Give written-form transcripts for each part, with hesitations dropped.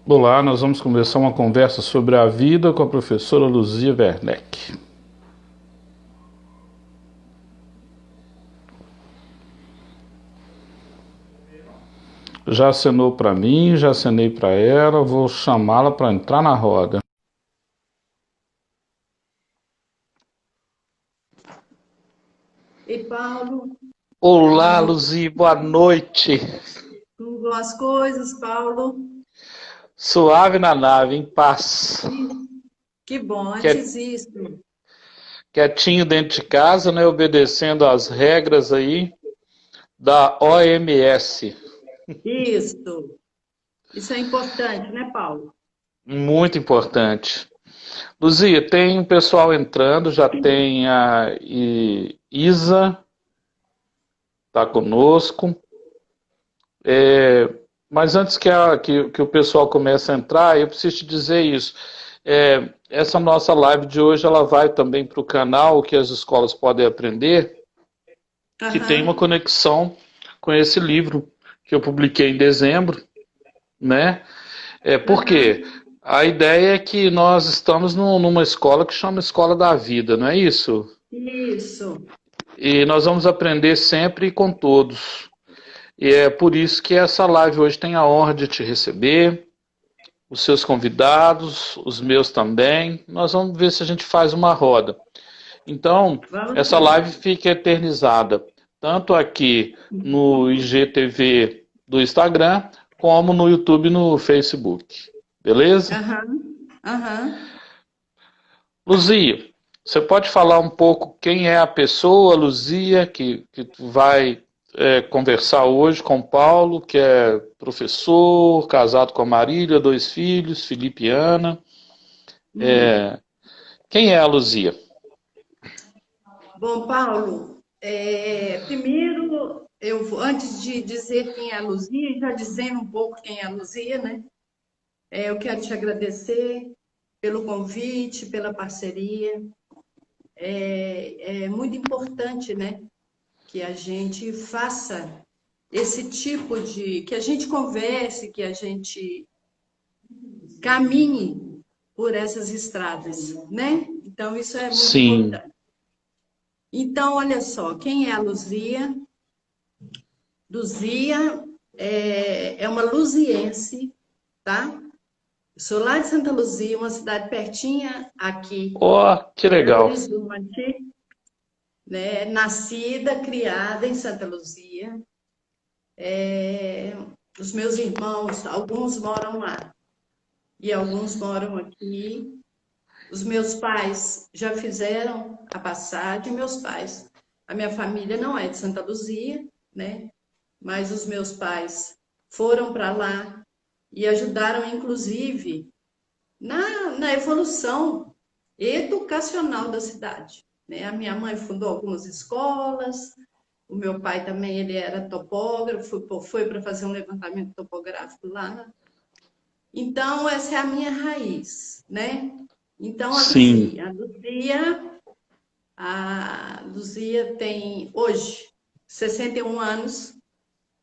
Olá, nós vamos começar uma conversa sobre a vida com a professora Luzia Werneck. Já acenou para mim, já acenei para ela, vou chamá-la para entrar na roda. Ei, Paulo, boa Olá, noite. Luzia, boa noite. Como vão as coisas, Paulo? Suave na nave, em paz. Ih, que bom, Quiet- antes isso. Quietinho dentro de casa, né? Obedecendo às regras aí da OMS. Isso é importante, né, Paulo? Muito importante. Luzia, tem um pessoal entrando, já tem a Isa, tá conosco. Mas antes que o pessoal comece a entrar, eu preciso te dizer isso. Essa nossa live de hoje ela vai também para o canal que as escolas podem aprender, que tem uma Aham, conexão com esse livro que eu publiquei em dezembro, né? Por quê? aham. A ideia é que nós estamos numa escola que chama Escola da Vida, não é isso? Isso. E nós vamos aprender sempre com todos. E é por isso que essa live hoje tem a honra de te receber, os seus convidados, os meus também. Nós vamos ver se a gente faz uma roda. Então, Vamos essa sim. live fica eternizada, tanto aqui no IGTV do Instagram, como no YouTube e no Facebook. Beleza? Aham, aham. Luzia, você pode falar um pouco quem é a pessoa, Luzia, que tu vai conversar hoje com o Paulo, que é professor, casado com a Marília, dois filhos, Felipe e Ana. Hum. Quem é a Luzia? Bom, Paulo, primeiro, antes de dizer quem é a Luzia, já dizendo um pouco quem é a Luzia, né? Eu quero te agradecer pelo convite, pela parceria. É muito importante, né, que a gente faça esse tipo de, que a gente converse, que a gente caminhe por essas estradas, né? Então, isso é muito Sim, importante. Então, olha só, quem é a Luzia? Luzia é uma luziense, tá? Eu sou lá de Santa Luzia, uma cidade pertinha aqui ó, que de Belo legal. Horizonte, né? Nascida, criada em Santa Luzia. Os meus irmãos, alguns moram lá e alguns moram aqui. Os meus pais já fizeram a passagem, meus pais. A minha família não é de Santa Luzia, né? Mas os meus pais foram para lá e ajudaram, inclusive, na evolução educacional da cidade. Né? A minha mãe fundou algumas escolas, o meu pai também ele era topógrafo, foi para fazer um levantamento topográfico lá. Então, essa é a minha raiz, né? Então, Sim. A Luzia tem hoje 61 anos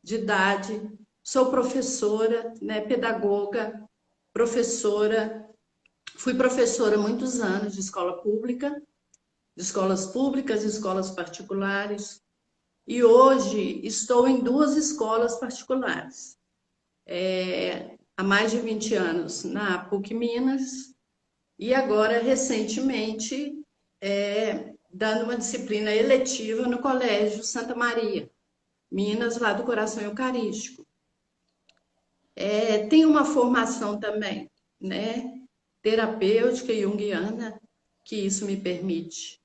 de idade, sou professora, né, pedagoga, professora, fui professora há muitos anos de escola pública, de escolas públicas e escolas particulares, e hoje estou em duas escolas particulares. Há mais de 20 anos na PUC Minas e agora, recentemente, dando uma disciplina eletiva no Colégio Santa Maria, Minas, lá do Coração Eucarístico. Tem uma formação também, né, terapêutica e junguiana, que isso me permite,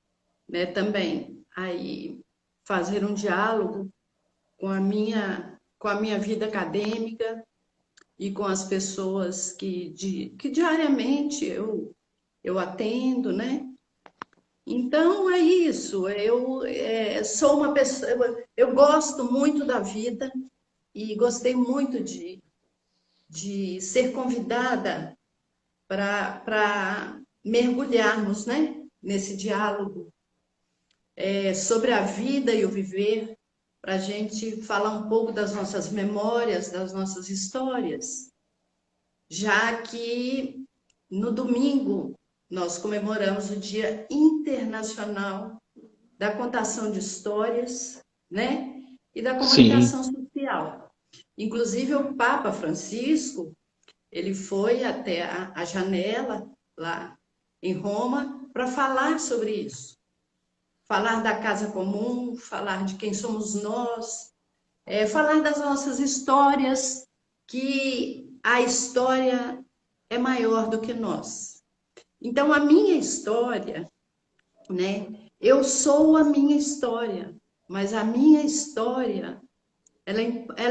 né, também aí fazer um diálogo com a minha vida acadêmica e com as pessoas que diariamente eu atendo, né? Então é isso. Sou uma pessoa, eu gosto muito da vida e gostei muito de ser convidada para mergulharmos, né, nesse diálogo sobre a vida e o viver, para a gente falar um pouco das nossas memórias, das nossas histórias. já que no domingo nós comemoramos o Dia Internacional da Contação de Histórias, né? E da Sim, comunicação social. Inclusive, o Papa Francisco, ele foi até a janela lá em Roma para falar sobre isso. Falar da casa comum, falar de quem somos nós, falar das nossas histórias, que a história é maior do que nós. Então, a minha história, né? Eu sou a minha história, mas a minha história, ela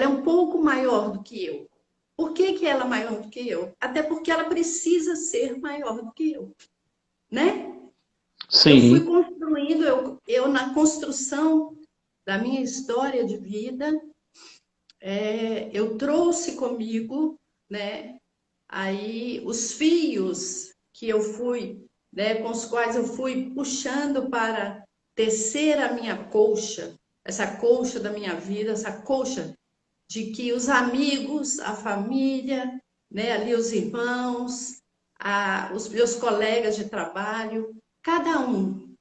é um pouco maior do que eu. Por que que ela é maior do que eu? Até porque ela precisa ser maior do que eu, né? Eu fui sim. construindo, eu na construção da minha história de vida, eu trouxe comigo, né, aí os fios que eu fui, né, com os quais eu fui puxando para tecer a minha colcha, essa colcha da minha vida, essa colcha de que os amigos, a família, né, ali os irmãos, os meus colegas de trabalho, cada um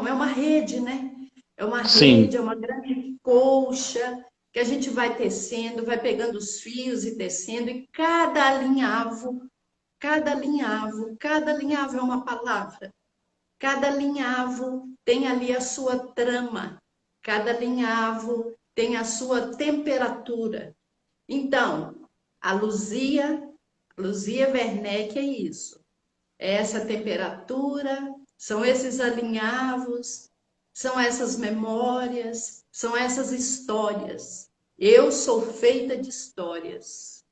é uma rede, né? É uma rede, Sim. é uma grande colcha que a gente vai tecendo, vai pegando os fios e tecendo, e cada alinhavo é uma palavra. Cada alinhavo tem ali a sua trama, cada alinhavo tem a sua temperatura. Então, a Luzia Werneck é isso. É essa temperatura, são esses alinhavos, são essas memórias, são essas histórias. Eu sou feita de histórias.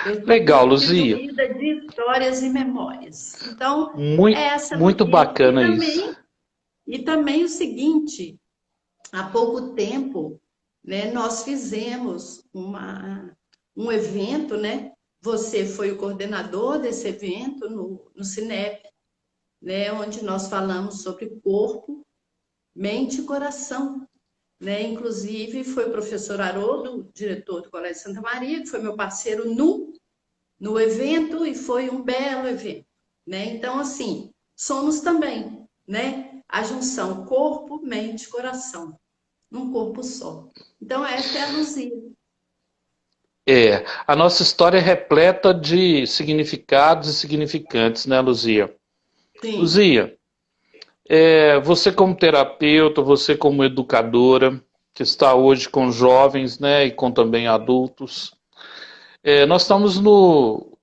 Eu sou Legal, Luzia. constituída de histórias e memórias. Então, é Muito, essa muito vivência. bacana isso. E também o seguinte, há pouco tempo, né, nós fizemos um evento, né? Você foi o coordenador desse evento no Cinep, né, onde nós falamos sobre corpo, mente e coração. Né? Inclusive, foi o professor Haroldo, diretor do Colégio Santa Maria, que foi meu parceiro no evento, e foi um belo evento. Né? Então, assim, somos também, né, a junção corpo, mente e coração, num corpo só. Então, essa é a Luzia. É, a nossa história é repleta de significados e significantes, né, Luzia? Sim, Luzia, você como terapeuta, você como educadora, que está hoje com jovens, né, e com também adultos, nós estamos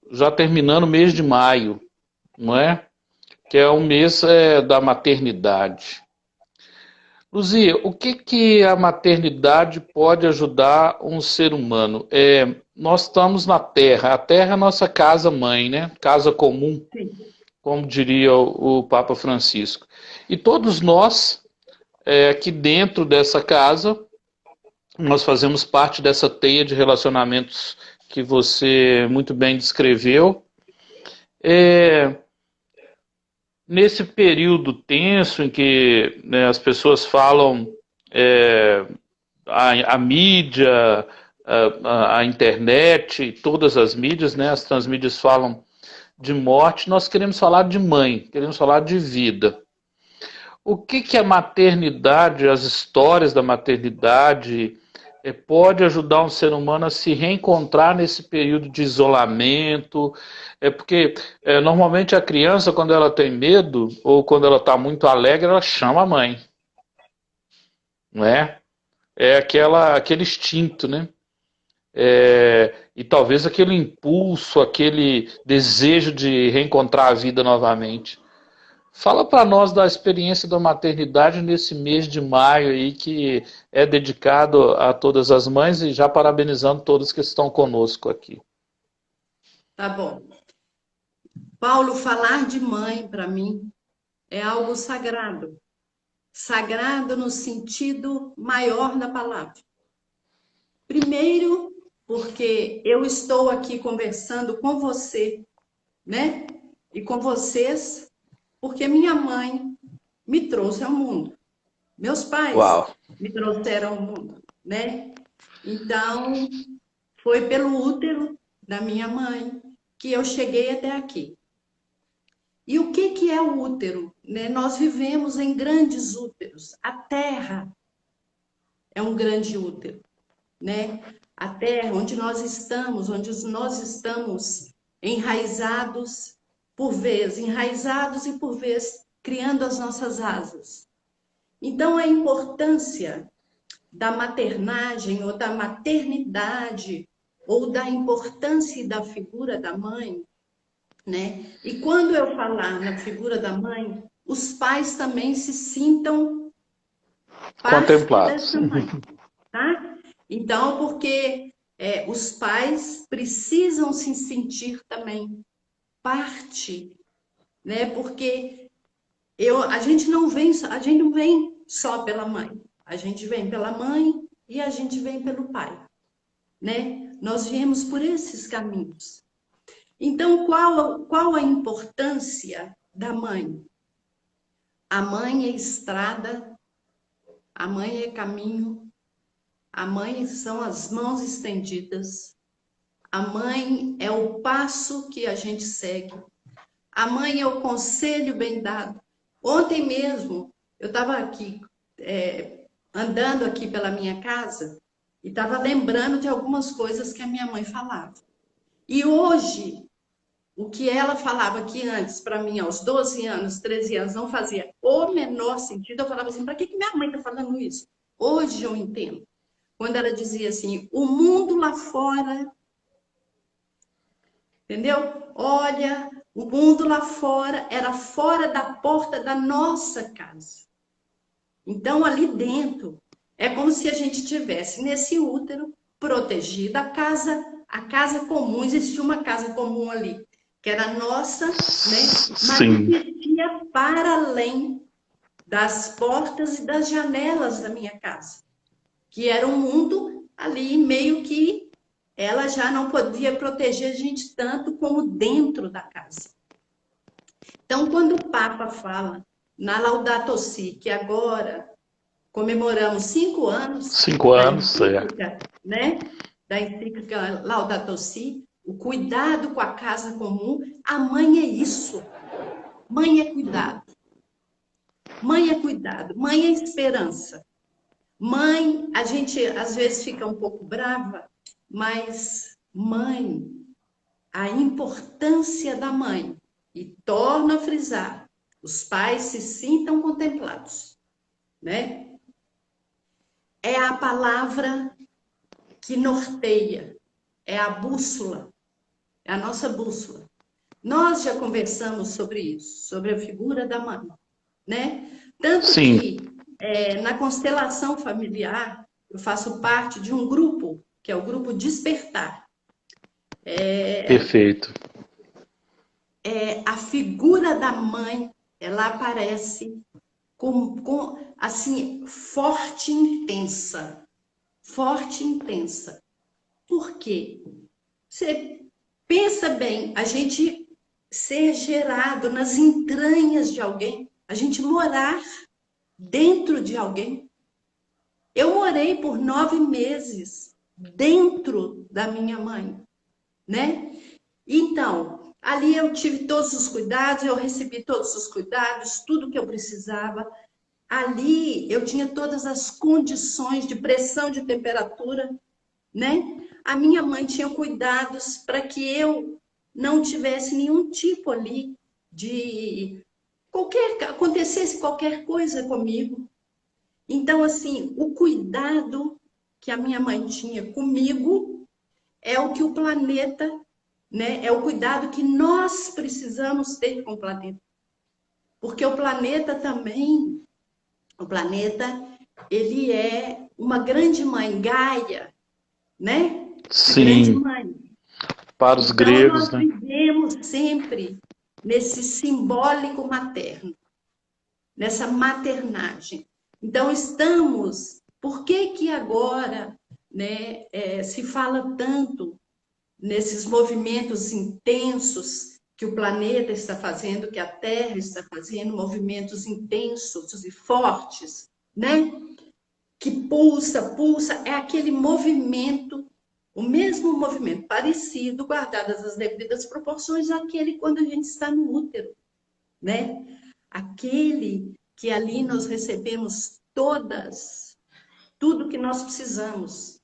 já terminando o mês de maio, não é? Que é o mês da maternidade. Luzia, o que que a maternidade pode ajudar um ser humano? Nós estamos na Terra, a Terra é a nossa casa-mãe, né? Casa comum, sim. como diria o Papa Francisco. E todos nós, aqui dentro dessa casa, nós fazemos parte dessa teia de relacionamentos que você muito bem descreveu. É, Nesse período tenso em que, né, as pessoas falam, é, a mídia, a internet, todas as mídias, né, as transmídias falam de morte, nós queremos falar de mãe, queremos falar de vida. O que que a maternidade, as histórias da maternidade, pode ajudar um ser humano a se reencontrar nesse período de isolamento? Porque normalmente a criança, quando ela tem medo ou quando ela está muito alegre, ela chama a mãe, não é? É aquele instinto, né? E talvez aquele impulso, aquele desejo de reencontrar a vida novamente. Fala para nós da experiência da maternidade nesse mês de maio aí, que é dedicado a todas as mães, e já parabenizando todos que estão conosco aqui. Tá bom. Paulo, falar de mãe para mim é algo sagrado. Sagrado no sentido maior da palavra. Primeiro, porque eu estou aqui conversando com você, né? E com vocês, porque minha mãe me trouxe ao mundo. Meus pais Uau! me trouxeram ao mundo, né? Então, foi pelo útero, da minha mãe que eu cheguei até aqui. E o que é o útero? Né? Nós vivemos em grandes úteros. A Terra é um grande útero, né? A Terra, onde nós estamos enraizados e por vezes criando as nossas asas. Então, a importância da maternagem ou da maternidade ou da importância e da figura da mãe, né? E quando eu falar na figura da mãe, os pais também se sintam parte Contemplados. dessa mãe, tá? Então, porque os pais precisam se sentir também parte, né? Porque a gente não vem só pela mãe, a gente vem pela mãe e a gente vem pelo pai, né? Nós viemos por esses caminhos. Então, qual a importância da mãe? A mãe é estrada, a mãe é caminho, a mãe são as mãos estendidas, a mãe é o passo que a gente segue, a mãe é o conselho bem dado. Ontem mesmo, eu estava aqui, andando aqui pela minha casa, e estava lembrando de algumas coisas que a minha mãe falava. E hoje, o que ela falava que antes, para mim, aos 12 anos, 13 anos, não fazia o menor sentido, eu falava assim, para que minha mãe está falando isso? Hoje eu entendo. Quando ela dizia assim, o mundo lá fora, entendeu? Olha, o mundo lá fora era fora da porta da nossa casa. Então, ali dentro, é como se a gente tivesse nesse útero protegido a casa comum, existia uma casa comum ali, que era nossa, né? Mas Sim. existia para além das portas e das janelas da minha casa, que era um mundo ali meio que ela já não podia proteger a gente tanto como dentro da casa. Então, quando o Papa fala na Laudato Si, que agora comemoramos 5 anos 5 da anos, é. encíclica, né? Da encíclica Laudato Si, o cuidado com a casa comum. A mãe é isso. Mãe é cuidado. Mãe é cuidado. Mãe é esperança. Mãe, a gente às vezes fica um pouco brava, mas mãe, a importância da mãe, e torno a frisar, os pais se sintam contemplados, né? É a palavra que norteia, é a bússola, é a nossa bússola. Nós já conversamos sobre isso, sobre a figura da mãe, né? Tanto Sim. que na constelação familiar, eu faço parte de um grupo, que é o grupo Despertar. Perfeito. A figura da mãe, ela aparece assim, forte e intensa. Forte e intensa. Por quê? Você pensa bem, a gente ser gerado nas entranhas de alguém, a gente morar dentro de alguém. Eu morei por 9 meses dentro da minha mãe, né? Então, ali eu tive todos os cuidados, eu recebi todos os cuidados, tudo que eu precisava. Ali eu tinha todas as condições de pressão de temperatura, né? A minha mãe tinha cuidados para que eu não tivesse nenhum tipo ali de acontecesse qualquer coisa comigo. Então, assim, o cuidado que a minha mãe tinha comigo é o que o planeta, né? É o cuidado que nós precisamos ter com o planeta. Porque o planeta também, ele é uma grande mãe, Gaia, né? A grande Sim. mãe. Para os Então, gregos, nós né? vivemos sempre nesse simbólico materno, nessa maternagem. Então, por que agora, né, se fala tanto nesses movimentos intensos que o planeta está fazendo, que a Terra está fazendo, movimentos intensos e fortes, né? Que pulsa, é aquele movimento O mesmo movimento, parecido, guardadas as devidas proporções, àquele quando a gente está no útero, né? Aquele que ali nós recebemos tudo que nós precisamos.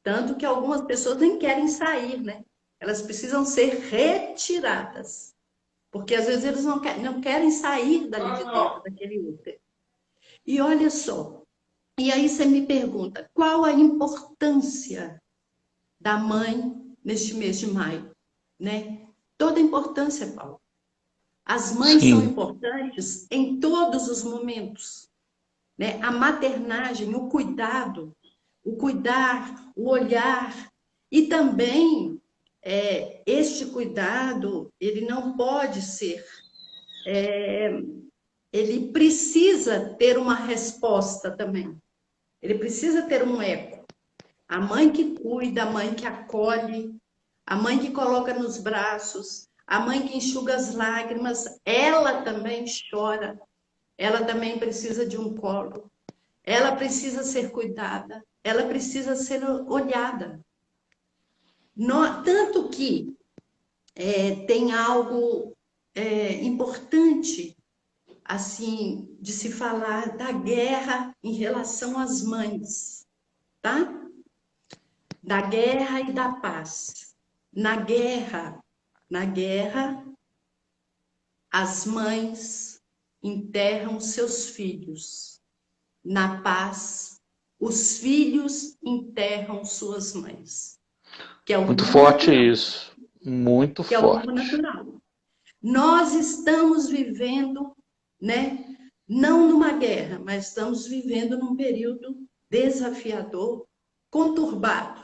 Tanto que algumas pessoas nem querem sair, né? Elas precisam ser retiradas. Porque às vezes eles não querem sair dali de dentro, daquele útero. E olha só, e aí você me pergunta, qual a importância da mãe neste mês de maio, né? Toda a importância, Paulo. As mães são Sim, importantes em todos os momentos, né? A maternagem, o cuidado, o cuidar, o olhar e também este cuidado, ele não pode ser, ele precisa ter uma resposta também. Ele precisa ter um eco. A mãe que cuida, a mãe que acolhe, a mãe que coloca nos braços, a mãe que enxuga as lágrimas, ela também chora, ela também precisa de um colo, ela precisa ser cuidada, ela precisa ser olhada. Tanto que tem algo importante assim de se falar da guerra em relação às mães, tá? Da guerra e da paz. Na guerra, as mães enterram seus filhos. Na paz, os filhos enterram suas mães. Que é o muito rumo forte natural. isso. Muito Que é o rumo forte. natural. Nós estamos vivendo, né? Não numa guerra, mas estamos vivendo num período desafiador, conturbado.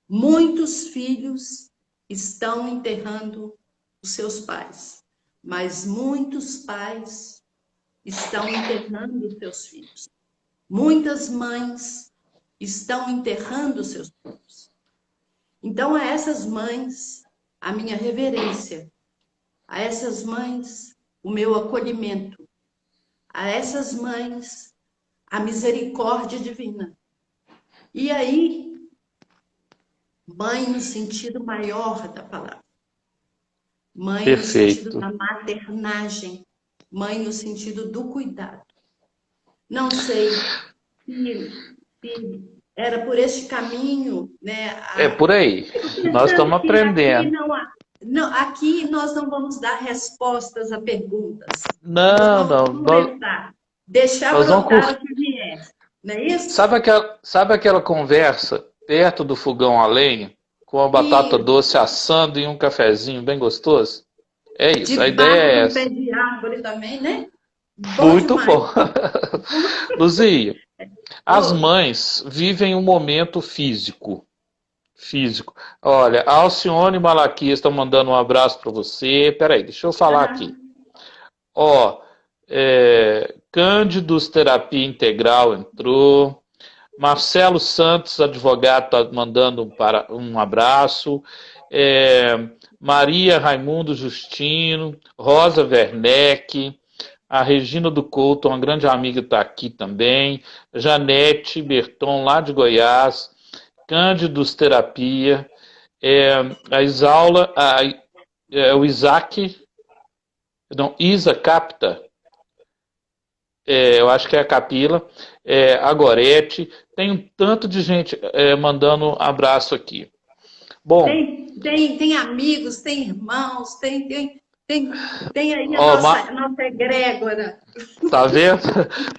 Muitos filhos estão enterrando os seus pais, mas muitos pais estão enterrando os seus filhos. Muitas mães estão enterrando os seus filhos. Então, a essas mães, a minha reverência, a essas mães, o meu acolhimento, a essas mães, a misericórdia divina. E aí, mãe no sentido maior da palavra. Mãe no sentido Perfeito. da maternagem. Mãe no sentido do cuidado. Não sei se era por este caminho, né? É por aí. Nós Pensando estamos que aqui aprendendo. aqui nós não vamos dar respostas a perguntas. Nós Não, vamos não. conversar, deixar Nós vamos brotar curtir. o que vier. Não é isso? Sabe aquela conversa perto do fogão a lenha, com a batata E doce assando e um cafezinho bem gostoso? É isso, a ideia debaixo de é um pé essa. de árvore também, né? Bom Muito demais. bom. Luzia, as Oi. mães vivem um momento físico. Físico. Olha, a Alcione Malaquias está mandando um abraço para você. Peraí, deixa eu falar aqui. Aham. Ó, Cândidos Terapia Integral entrou. Marcelo Santos, advogado, está mandando um abraço. Maria Raimundo Justino, Rosa Werneck, a Regina do Couto, uma grande amiga, está aqui também. Janete Berton, lá de Goiás. Cândidos Terapia. A Isaula, o Isaac, não, Isa Capta, eu acho que é a Capila, a Gorete, tem um tanto de gente mandando abraço aqui. Bom, Tem amigos, tem irmãos, tem aí a ó, nossa egrégora. tá vendo?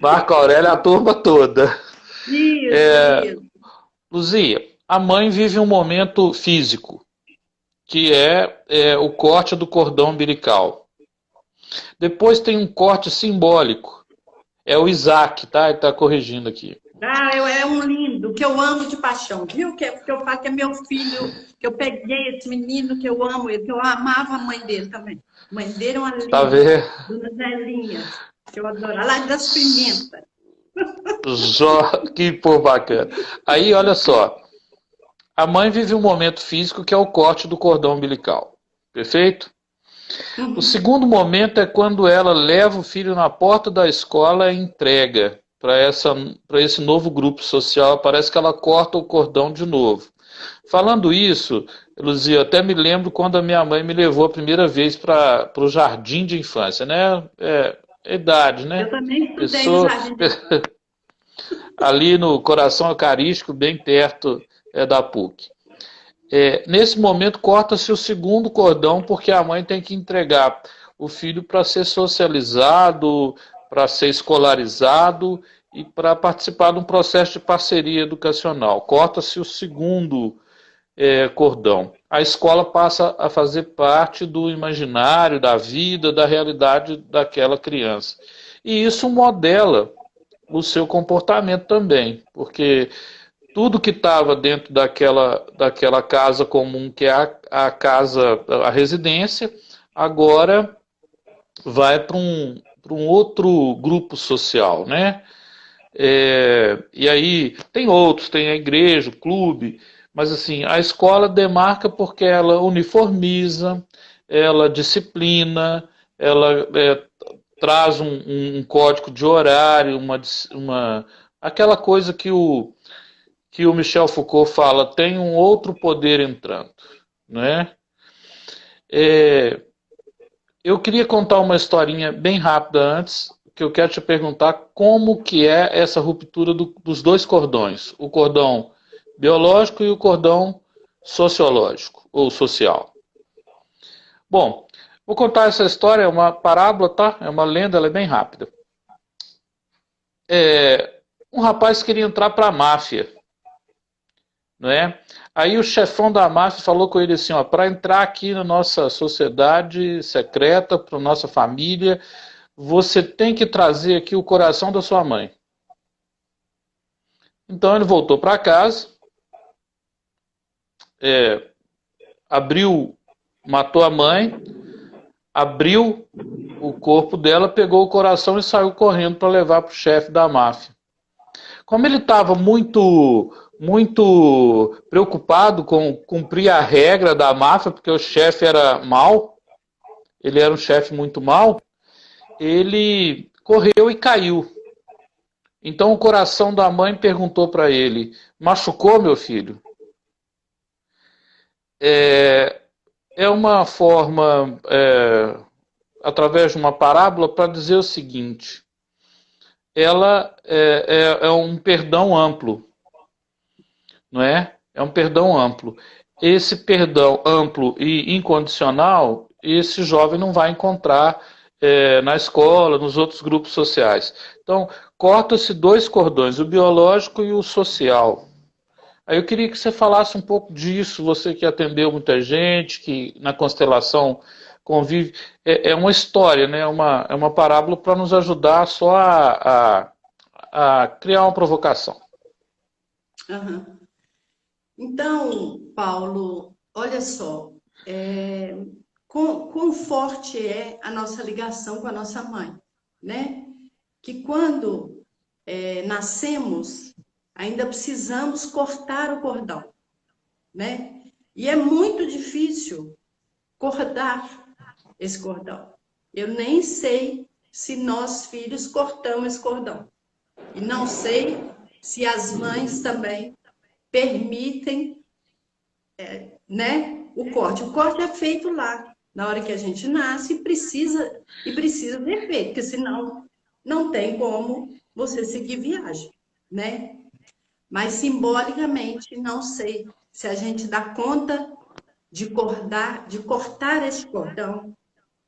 Marco Aurélio, a turma toda. Isso. Luzia, a mãe vive um momento físico, que é o corte do cordão umbilical. Depois tem um corte simbólico, é o Isaac, tá? Ele tá corrigindo aqui. É um lindo, que eu amo de paixão, viu? Que eu falo que é meu filho, que eu peguei esse menino, que eu amo ele, que eu amava a mãe dele também. A mãe dele é uma Tá linda, vendo? Dona Zelinha, que eu adoro. Lá das Pimentas. Que pô, bacana. Aí, olha só. A mãe vive um momento físico que é o corte do cordão umbilical. Perfeito? O segundo momento é quando ela leva o filho na porta da escola e entrega para esse novo grupo social. Parece que ela corta o cordão de novo. Falando isso, Luzia, eu até me lembro quando a minha mãe me levou a primeira vez para o jardim de infância, né? Idade, Eu né? também estudei no Pessoa Jardim de Infância. ali no Coração Eucarístico, bem perto da PUC. Nesse momento, corta-se o segundo cordão, porque a mãe tem que entregar o filho para ser socializado, para ser escolarizado e para participar de um processo de parceria educacional. Corta-se o segundo cordão. A escola passa a fazer parte do imaginário, da vida, da realidade daquela criança. E isso modela o seu comportamento também, porque tudo que estava dentro daquela casa comum, que é a casa, a residência, agora vai para um outro grupo social, né? E aí tem outros, tem a igreja, o clube, mas assim, a escola demarca porque ela uniformiza, ela disciplina, ela traz um código de horário, aquela coisa que o Michel Foucault fala, tem um outro poder entrando, né? É, eu queria contar uma historinha bem rápida antes, que eu quero te perguntar como que é essa ruptura dos dois cordões, o cordão biológico e o cordão sociológico ou social. Bom, vou contar essa história, é uma parábola, tá? É uma lenda, ela é bem rápida. Um rapaz queria entrar para a máfia, não é? Aí o chefão da máfia falou com ele assim, ó, para entrar aqui na nossa sociedade secreta, para nossa família, você tem que trazer aqui o coração da sua mãe. Então ele voltou para casa, abriu, matou a mãe, abriu o corpo dela, pegou o coração e saiu correndo para levar para o chefe da máfia. Como ele estava muito preocupado com cumprir a regra da máfia, porque o chefe era mau, ele era um chefe muito mau, ele correu e caiu. Então o coração da mãe perguntou para ele: machucou, meu filho? É uma forma, através de uma parábola, para dizer o seguinte: ela é um perdão amplo, não é? É um perdão amplo. Esse perdão amplo e incondicional, esse jovem não vai encontrar na escola, nos outros grupos sociais. Então, corta-se dois cordões, o biológico e o social. Aí eu queria que você falasse um pouco disso, você que atendeu muita gente, que na constelação convive. É uma história, né? É uma parábola para nos ajudar só a criar uma provocação. Aham. Então, Paulo, olha só, quão forte é a nossa ligação com a nossa mãe, né? Que quando nascemos, ainda precisamos cortar o cordão, né? E é muito difícil cortar esse cordão. Eu nem sei se nós, filhos, cortamos esse cordão. E não sei se as mães também permitem, né, o corte. O corte é feito lá, na hora que a gente nasce, e precisa ser feito, porque senão não tem como você seguir viagem, né? Mas simbolicamente, não sei se a gente dá conta de cortar esse cordão.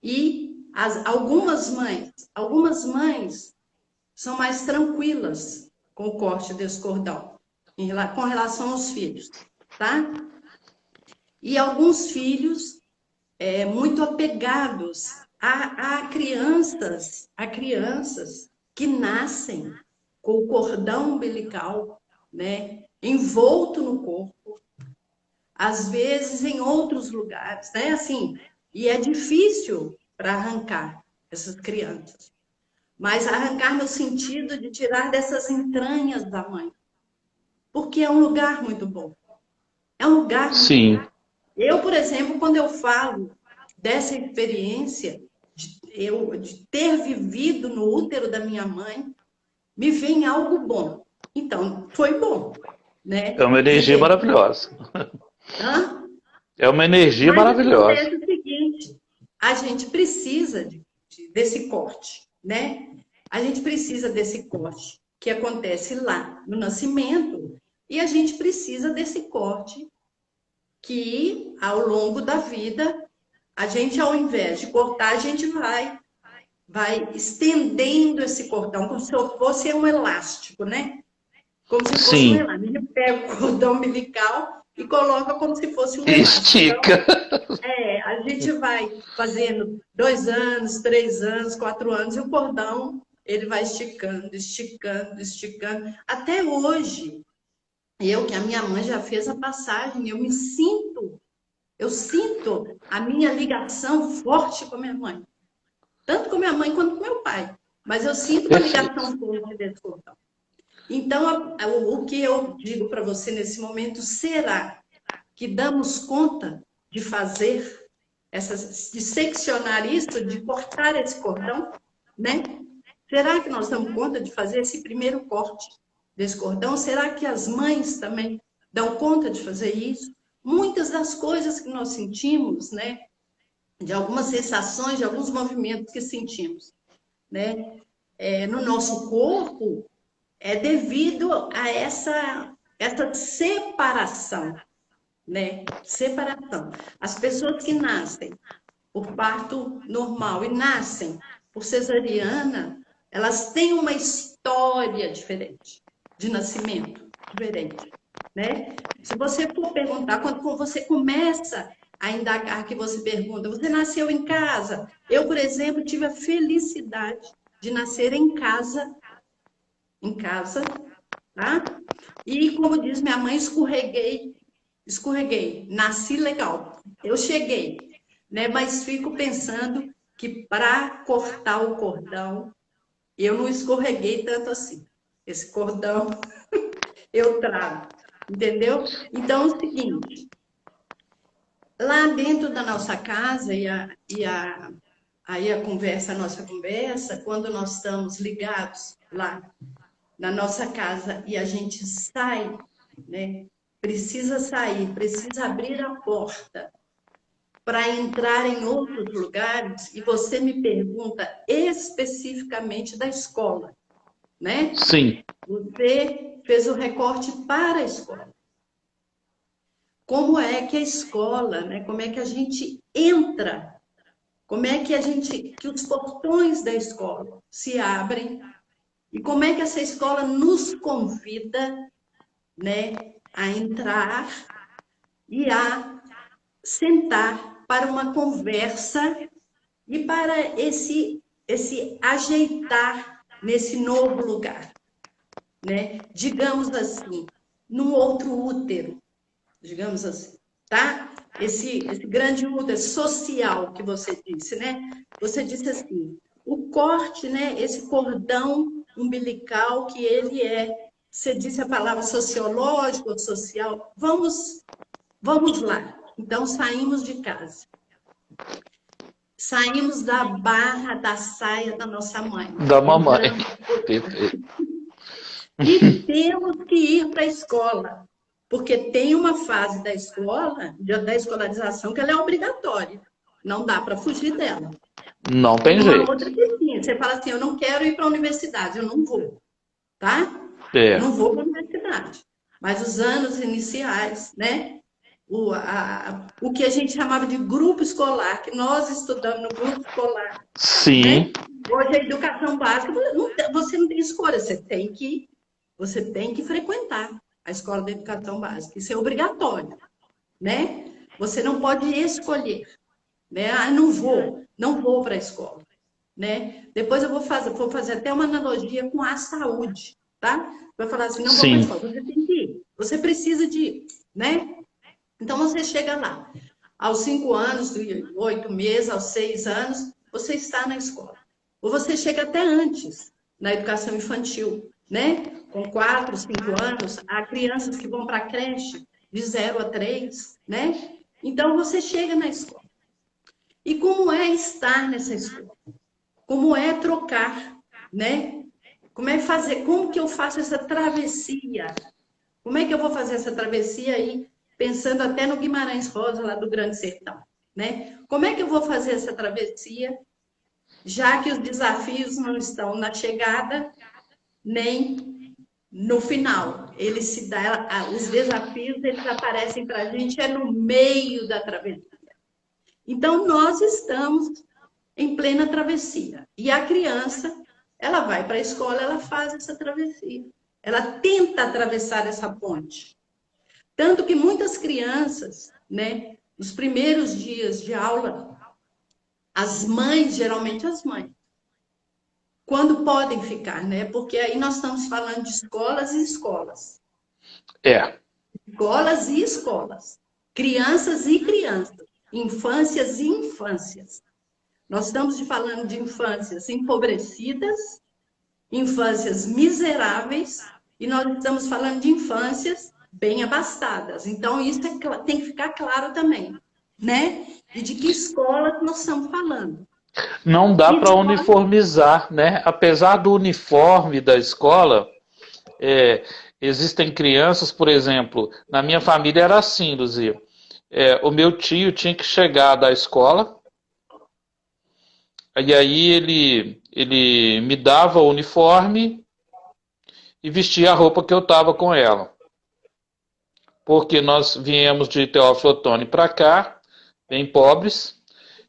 E algumas mães são mais tranquilas com o corte desse cordão, com relação aos filhos, tá? E alguns filhos muito apegados a crianças que nascem com o cordão umbilical, né, envolto no corpo, às vezes em outros lugares, né? Assim, e é difícil para arrancar essas crianças. Mas arrancar no sentido de tirar dessas entranhas da mãe, porque é um lugar muito bom. É um lugar muito bom. Sim, Eu, por exemplo, quando eu falo dessa experiência de ter vivido no útero da minha mãe, me vem algo bom. Então, foi bom. É né? uma De energia ter... maravilhosa. Hã? É uma energia Mas maravilhosa. acontece o seguinte, a gente precisa desse corte, né? A gente precisa desse corte que acontece lá no nascimento e a gente precisa desse corte que, ao longo da vida, a gente, ao invés de cortar, a gente vai estendendo esse cordão, como se fosse um elástico, né? Como se fosse um Sim, elástico. A gente pega o cordão umbilical e coloca como se fosse um elástico. Então, estica. a gente vai fazendo 2 anos, 3 anos, 4 anos, e o cordão ele vai esticando, esticando, esticando. Até hoje, que a minha mãe já fez a passagem, eu sinto a minha ligação forte com a minha mãe. Tanto com a minha mãe quanto com meu pai. Mas eu sinto uma Perfeito. ligação forte desse cordão. Então, o que eu digo para você nesse momento, será que damos conta de fazer de seccionar isso, de cortar esse cordão, né? Será que nós damos conta de fazer esse primeiro corte desse cordão? Será que as mães também dão conta de fazer isso? Muitas das coisas que nós sentimos, né? De algumas sensações, de alguns movimentos que sentimos, né? No nosso corpo, é devido a essa separação, né? Separação. As pessoas que nascem por parto normal e nascem por cesariana, elas têm uma história diferente de nascimento, diferente, né? Se você for perguntar, quando você começa a indagar, que você pergunta, você nasceu em casa? Eu, por exemplo, tive a felicidade de nascer em casa, tá? E, como diz minha mãe, escorreguei, nasci legal. Eu cheguei, né? Mas fico pensando que para cortar o cordão, eu não escorreguei tanto assim. Esse cordão eu trago, entendeu? Então, é o seguinte, lá dentro da nossa casa, aí a nossa conversa, quando nós estamos ligados lá na nossa casa e a gente sai, né? Precisa sair, precisa abrir a porta para entrar em outros lugares, e você me pergunta especificamente da escola, né? Sim, Você fez o recorte para a escola. Como é que a escola, né? Como é que a gente entra? Como é que os portões da escola se abrem? E como é que essa escola nos convida, né, a entrar e a sentar para uma conversa e para esse ajeitar nesse novo lugar, né? Digamos assim, num outro útero, digamos assim, tá? Esse grande útero social que você disse, né? Você disse assim, o corte, né? Esse cordão umbilical que ele você disse a palavra sociológico ou social. Vamos lá. Então saímos de casa. Saímos da barra da saia da nossa mãe. da mamãe. Entramos Perfeito. e temos que ir para a escola, porque tem uma fase da escola, da escolarização, que ela é obrigatória. Não dá para fugir dela. Não Tem tem uma outra jeito. que sim, você fala assim, eu não quero ir para a universidade, eu não vou, tá? É, Não vou para a universidade. Mas os anos iniciais, né? O que a gente chamava de grupo escolar, que nós estudamos no grupo escolar, né? sim, Hoje a educação básica, você não tem escolha, você tem que frequentar a escola de educação básica, isso é obrigatório, né? Você não pode escolher, né? Ah, não vou para a escola, né? Depois eu vou fazer até uma analogia com a saúde, tá? Vai falar assim, não vou para a sim, escola, você tem que ir, você precisa de ir, né? Então você chega lá, aos 5 anos, 8 meses, aos 6 anos, você está na escola. Ou você chega até antes, na educação infantil, né? Com 4, 5 anos, há crianças que vão para a creche de 0 a 3, né? Então você chega na escola. E como é estar nessa escola? Como é trocar, né? Como é fazer? Como que eu faço essa travessia Como é que eu vou fazer essa travessia aí, pensando até no Guimarães Rosa, lá do Grande Sertão, né? Como é que eu vou fazer essa travessia, já que os desafios não estão na chegada, nem no final? Eles se dá, os desafios, eles aparecem para a gente no meio da travessia. Então, nós estamos em plena travessia. E a criança, ela vai para a escola, ela faz essa travessia. Ela tenta atravessar essa ponte. Tanto que muitas crianças, né, nos primeiros dias de aula, as mães, geralmente as mães, quando podem ficar, né? Porque aí nós estamos falando de escolas e escolas. É. Escolas e escolas. Crianças e crianças. Infâncias e infâncias. Nós estamos falando de infâncias empobrecidas, infâncias miseráveis, e nós estamos falando de infâncias bem abastadas. Então, isso tem que ficar claro também, né? E de que escola nós estamos falando. Não dá para Escola... uniformizar, né? Apesar do uniforme da escola, existem crianças, por exemplo, na minha família era assim, Luzia. O meu tio tinha que chegar da escola, e aí ele me dava o uniforme e vestia a roupa que eu estava com ela. Porque nós viemos de Teófilo Otoni para cá, bem pobres,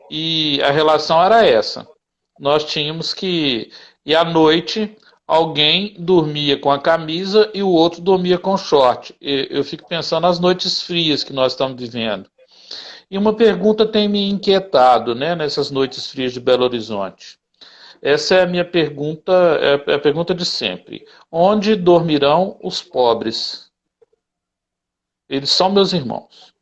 e a relação era essa. Nós tínhamos que... E à noite, alguém dormia com a camisa e o outro dormia com short. Eu fico pensando nas noites frias que nós estamos vivendo. E uma pergunta tem me inquietado, né, nessas noites frias de Belo Horizonte. Essa é a minha pergunta, é a pergunta de sempre. Onde dormirão os pobres? Eles são meus irmãos.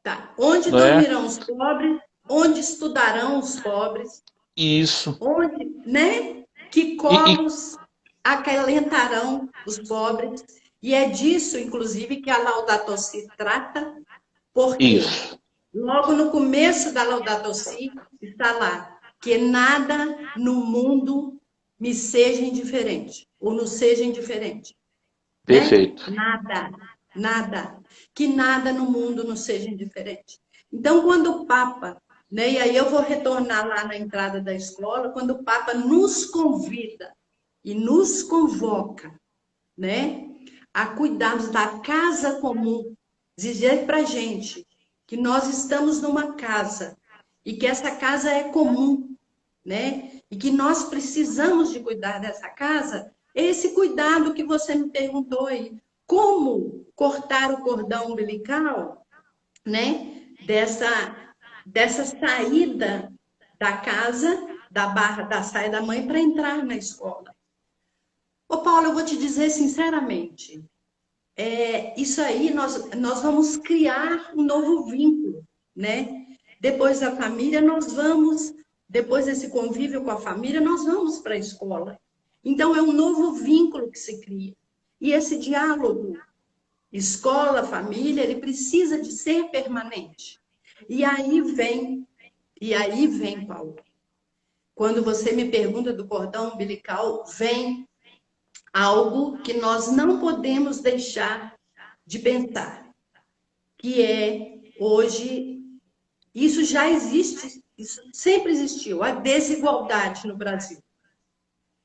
Tá. Onde Não é? dormirão os pobres? Onde estudarão os pobres? Isso. Onde, né? Que E colos acalentarão os pobres? E é disso, inclusive, que a Laudato Si trata, porque isso. logo no começo da Laudato Si está lá, que nada no mundo me seja indiferente, ou nos seja indiferente, né? Perfeito. Nada, nada, que nada no mundo nos seja indiferente. Então, quando o Papa, né, e aí eu vou retornar lá na entrada da escola, quando o Papa nos convida e nos convoca, né, a cuidarmos da casa comum, dizer para a gente que nós estamos numa casa e que essa casa é comum, né? E que nós precisamos de cuidar dessa casa, esse cuidado que você me perguntou aí, como cortar o cordão umbilical, né? Dessa saída da casa, da barra da saia da mãe para entrar na escola. Ô Paulo, eu vou te dizer sinceramente, isso aí nós vamos criar um novo vínculo, né? Depois da família, depois desse convívio com a família, nós vamos para a escola. Então, é um novo vínculo que se cria. E esse diálogo, escola, família, ele precisa de ser permanente. E aí vem, Paulo. Quando você me pergunta do cordão umbilical, vem algo que nós não podemos deixar de pensar, que é hoje, isso já existe, isso sempre existiu, a desigualdade no Brasil.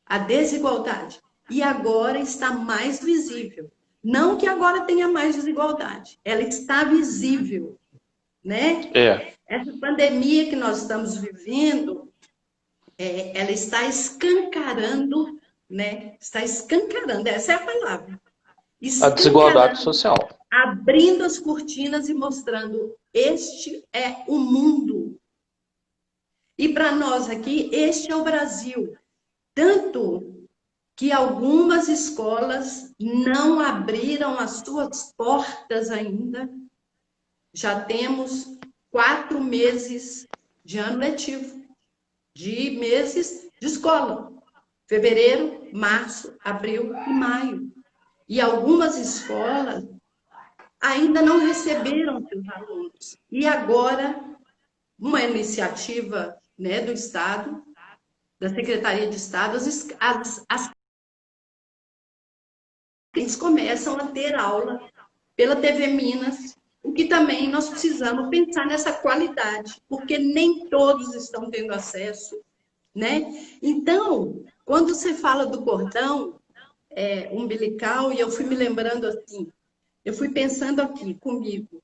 A desigualdade. E agora está mais visível. Não que agora tenha mais desigualdade, ela está visível, né? É. Essa pandemia que nós estamos vivendo, ela está escancarando, né? Está escancarando, essa é a palavra. A desigualdade Escancarando, social. abrindo as cortinas e mostrando: este é o mundo. E para nós aqui, este é o Brasil. Tanto que algumas escolas não abriram as suas portas ainda. Já temos 4 meses de ano letivo, de meses de escola. Fevereiro, março, abril e maio. E algumas escolas ainda não receberam seus alunos. E agora, uma iniciativa, né, do Estado, da Secretaria de Estado, as eles começam a ter aula pela TV Minas, o que também nós precisamos pensar nessa qualidade, porque nem todos estão tendo acesso, né? Então, quando você fala do cordão umbilical, e eu fui me lembrando assim, eu fui pensando aqui comigo,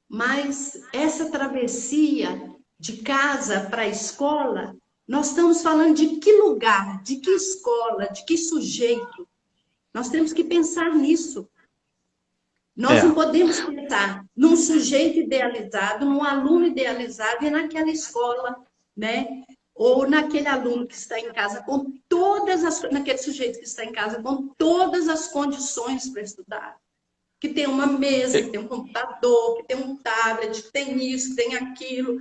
mas essa travessia de casa para a escola, nós estamos falando de que lugar, de que escola, de que sujeito. Nós temos que pensar nisso. Nós não É, podemos pensar num sujeito idealizado, num aluno idealizado e naquela escola, né? Ou naquele aluno que está em casa com naquele sujeito que está em casa com todas as condições para estudar. Que tem uma mesa, que tem um computador, que tem um tablet, que tem isso, que tem aquilo.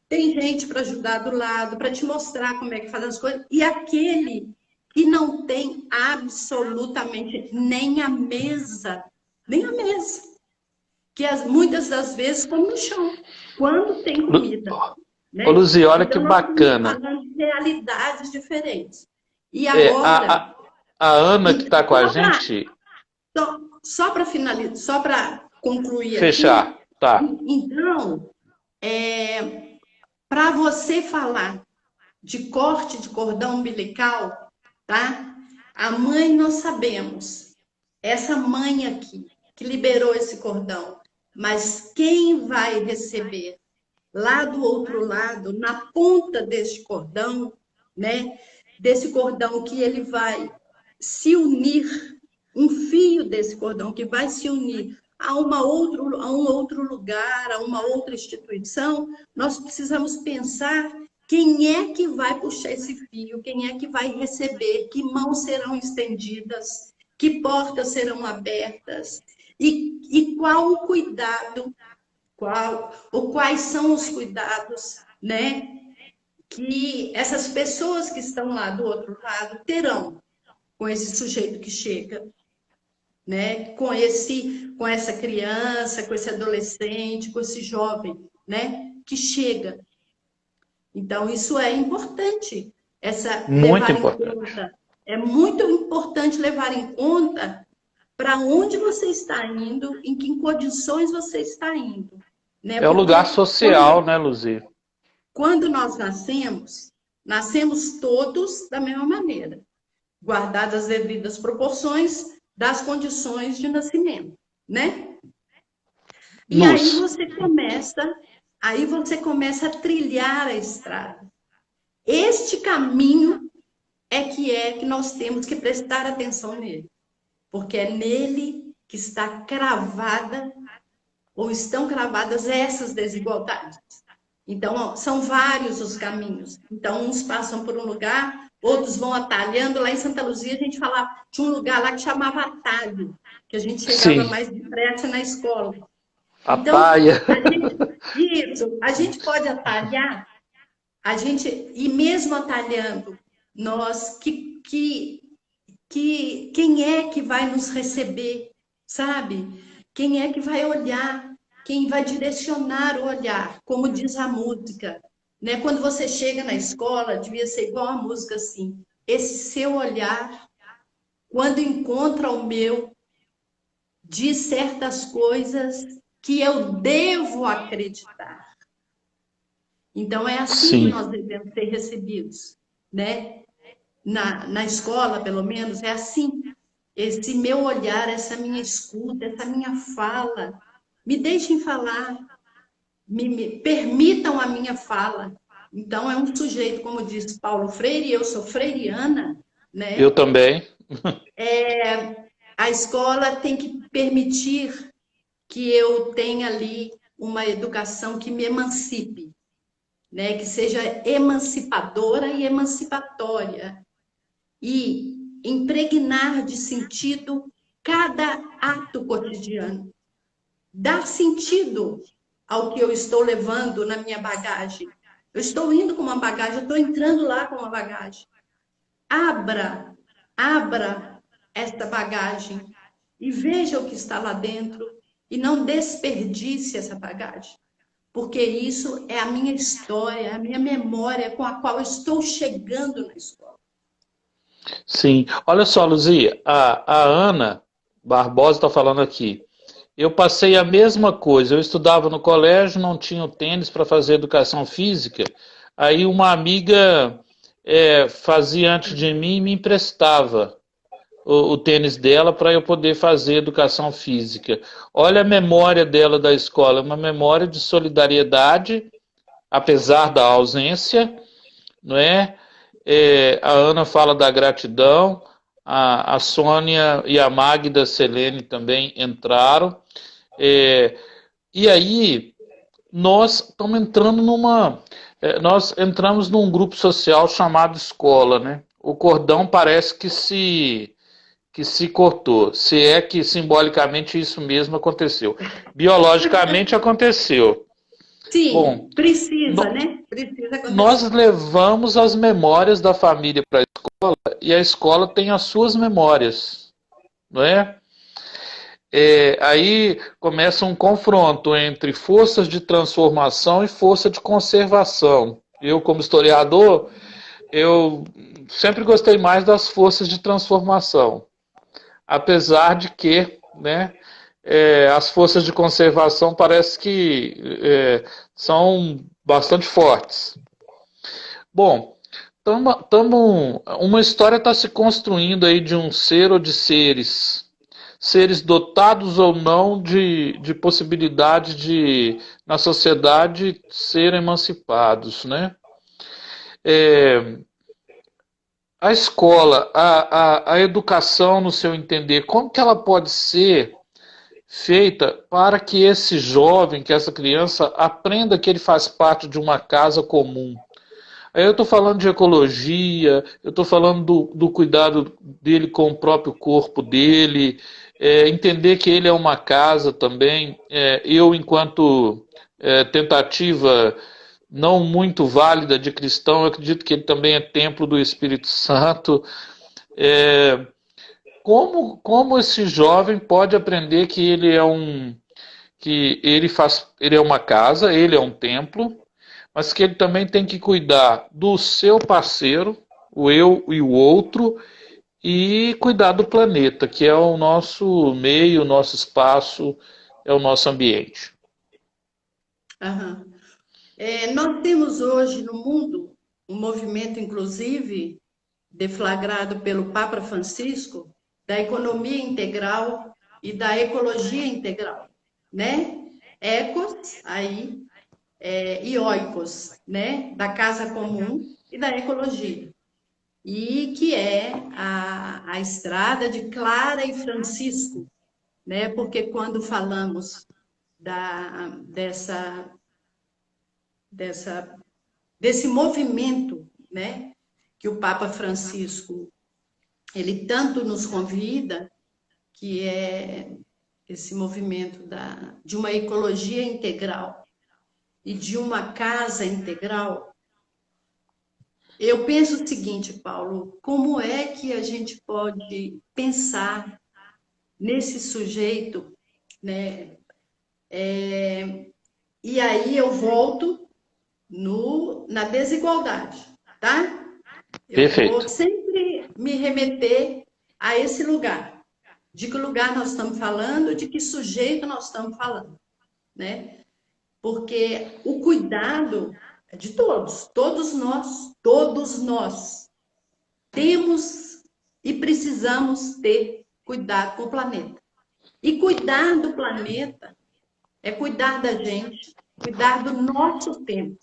Tem gente para ajudar do lado, para te mostrar como é que faz as coisas. E aquele que não tem absolutamente nem a mesa, que muitas das vezes come no chão, quando tem comida, né? Ô, Luzia, olha que Então, nós estamos bacana. falando de realidades diferentes. E É, agora, a Ana que e está com a gente, só para finalizar, só para concluir aqui, fechar, tá? então, para você falar de corte de cordão umbilical, tá? A mãe nós sabemos, essa mãe aqui que liberou esse cordão, mas quem vai receber lá do outro lado, na ponta deste cordão, né? Desse cordão que ele vai se unir, um fio desse cordão que vai se unir a um outro lugar, a uma outra instituição, nós precisamos pensar quem é que vai puxar esse fio, quem é que vai receber, que mãos serão estendidas, que portas serão abertas, e qual o cuidado, quais são os cuidados, né, que essas pessoas que estão lá do outro lado terão com esse sujeito que chega, né, com essa criança, com esse adolescente, com esse jovem, né, que chega. Então, isso é importante, Muito levar em importante. conta. É muito importante levar em conta para onde você está indo, em que condições você está indo. Né? É o lugar Porque social, né, Luzia? quando nós nascemos todos da mesma maneira, guardadas as devidas proporções das condições de nascimento, né? E Luz. aí você começa a trilhar a estrada. Este caminho é que nós temos que prestar atenção nele, porque é nele que está cravada ou estão cravadas essas desigualdades. Então, são vários os caminhos. Então, uns passam por um lugar, outros vão atalhando. Lá em Santa Luzia, a gente falava, tinha um lugar lá que chamava atalho, que a gente chegava Sim, mais depressa na escola. a Então, paia. a gente pode atalhar, e mesmo atalhando, nós, quem é que vai nos receber, sabe? Quem é que vai olhar? Quem vai direcionar o olhar, como diz a música, né? Quando você chega na escola, devia ser igual a música assim, esse seu olhar, quando encontra o meu, diz certas coisas que eu devo acreditar. Então, é assim que Sim, nós devemos ser recebidos, né? Na escola, pelo menos, é assim. Esse meu olhar, essa minha escuta, essa minha fala, me deixem falar, me permitam a minha fala. Então, é um sujeito, como diz Paulo Freire, eu sou freiriana, eu né? também. A escola tem que permitir que eu tenha ali uma educação que me emancipe, né? Que seja emancipadora e emancipatória. E impregnar de sentido cada ato cotidiano. Dar sentido ao que eu estou levando na minha bagagem. Eu estou indo com uma bagagem, eu estou entrando lá com uma bagagem. Abra esta bagagem e veja o que está lá dentro e não desperdice essa bagagem, porque isso é a minha história, a minha memória com a qual eu estou chegando na escola. Sim. Olha só, Luzia, a Ana Barbosa está falando aqui. Eu passei a mesma coisa. Eu estudava no colégio, não tinha o tênis para fazer educação física. Aí uma amiga fazia antes de mim e me emprestava o tênis dela para eu poder fazer educação física. Olha a memória dela da escola, uma memória de solidariedade, apesar da ausência, não é? A Ana fala da gratidão, a Sônia e a Magda Selene também entraram. É, e aí nós estamos entrando nós entramos num grupo social chamado escola, né? O cordão parece que se cortou. Se é que simbolicamente isso mesmo aconteceu. Biologicamente aconteceu. Bom, Sim, precisa, no, né? Precisa nós acontecer. levamos as memórias da família para a escola e a escola tem as suas memórias, não é? Aí começa um confronto entre forças de transformação e força de conservação. Eu, como historiador, eu sempre gostei mais das forças de transformação, apesar de que, né, as forças de conservação parece que são bastante fortes. Bom, uma história está se construindo aí de um ser ou de seres dotados ou não de possibilidade de, na sociedade, ser emancipados, né? É, a escola, a educação, no seu entender, como que ela pode ser feita para que esse jovem, que essa criança, aprenda que ele faz parte de uma casa comum? Aí eu estou falando de ecologia, eu estou falando do cuidado dele com o próprio corpo dele, entender que ele é uma casa também. Eu, enquanto tentativa não muito válida de cristão, eu acredito que ele também é templo do Espírito Santo. É, como esse jovem pode aprender que ele é uma casa, ele é um templo, mas que ele também tem que cuidar do seu parceiro, o eu e o outro, e cuidar do planeta, que é o nosso meio, o nosso espaço, é o nosso ambiente. Aham. Nós temos hoje no mundo um movimento, inclusive, deflagrado pelo Papa Francisco, da economia integral e da ecologia integral, né? Ecos, aí, e oikos, né? Da casa comum e da ecologia. E que é a estrada de Clara e Francisco, né? Porque quando falamos dessa, dessa, desse movimento, né? Que o Papa Francisco ele tanto nos convida, que é esse movimento de uma ecologia integral e de uma casa integral. Eu penso o seguinte, Paulo, como é que a gente pode pensar nesse sujeito, né? E aí eu volto na desigualdade, tá? Eu vou Perfeito. sempre me remeter a esse lugar. De que lugar nós estamos falando, de que sujeito nós estamos falando, né? Porque o cuidado é de todos nós temos e precisamos ter cuidado com o planeta. E cuidar do planeta é cuidar da gente, cuidar do nosso tempo,